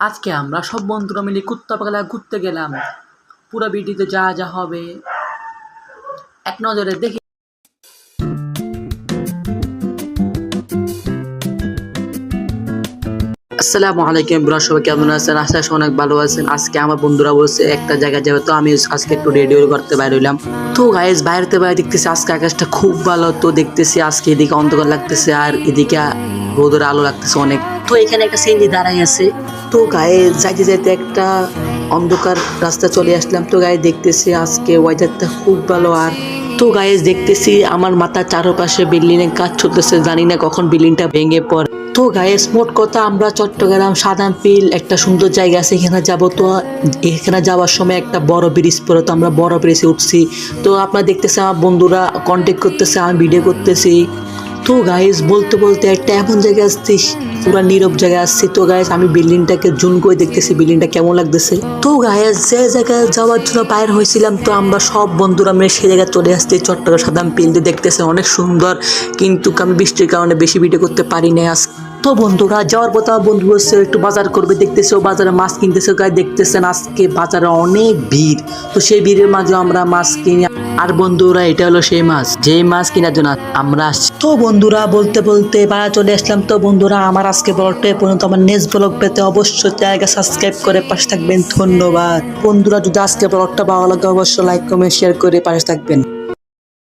আজকে আমরা সব বন্ধুরা মিলে কুত্তাপাগলা ঘুরতে গেলাম। পুরো ভিডিওতে যা যা হবে এক নজরে দেখি। আসসালামু আলাইকুম ব্রো, সবাই কেমন আছেন? আশা করি অনেক ভালো আছেন। আজকে আমার বন্ধুরা বলছে একটা জায়গায় যাবে, তো আমি আজকে একটু রেডি করতে বাইরে হইলাম। তো গাইস বাইরেতে বাইরে দেখতেছি আজকে আকাশটা খুব ভালো। তো দেখতেছি আজকে এদিকে অন্ধকার লাগতেছে আর এদিকে রোদের আলো লাগতেছে অনেক। তো এখানে একটা সিএনজি দাঁড়াই আছে। তো গায়ে যাইতে যাইতে একটা অন্ধকার রাস্তা চলে আসলাম। তো গায়ে দেখতেছি আজকে ওয়েদারটা খুব ভালো। আর তো গাইস দেখতেছি আমার মাথার চারপাশে বিল্ডিং এর কাজ চলতেছে, জানি না কখন বিল্ডিংটা ভেঙে পড়ে। তো গাইস মোট কথা আমরা চট্টগ্রাম সাদামপিল একটা সুন্দর জায়গা আছে, এখানে যাব। তো এখানে যাওয়ার সময় একটা বড় ব্রিজ পড়ে, তো আমরা বড় ব্রিজে উঠছি। তো আপনারা দেখতেছি আমার বন্ধুরা কন্ট্যাক্ট করতেছে, আমি ভিডিও করতেছি। তো গাইস বলতে বলতে একটা এমন জায়গায় আসছি, পুরা নীরব জায়গায় আসছি। তো গাইস আমি বিল্ডিংটাকে জুম করে দেখতেছি বিল্ডিংটা কেমন লাগতেছে। তো গাইস যে জায়গায় যাওয়ার জন্য বাইর হয়েছিলাম, তো আমরা সব বন্ধুরা মিলে সেই জায়গায় চলে আসছি। চট্টগ্রাম সাদামপিল দেখতেছে অনেক সুন্দর, কিন্তু আমি বৃষ্টির কারণে বেশি ভিডিও করতে পারি না আজ। তো বন্ধুরা যাওয়ার পথে আমার বন্ধু বলছে একটু বাজার করবে, দেখতেছে ও বাজারে মাছ কিনতেছে। গায়ে দেখতেছেন আজকে বাজারে অনেক ভিড়। তো সেই ভিড়ের মাঝে আমরা মাছ কিনি। আর বন্ধুরা এটা হলো সেই মাছ, যে মাছ কেনার জন্য আমরা আসছি। তো বন্ধুরা বলতে বলতে বাড়া চলে আসলাম। তো বন্ধুরা আমার আজকে ব্লগটা পর্যন্ত, আমার নেক্সট ব্লগ পেতে অবশ্যই চ্যানেলকে সাবস্ক্রাইব করে পাশে থাকবেন। ধন্যবাদ বন্ধুরা। যদি আজকে ব্লগটা ভালো লাগে অবশ্যই লাইক কমেন্ট শেয়ার করে পাশে থাকবেন।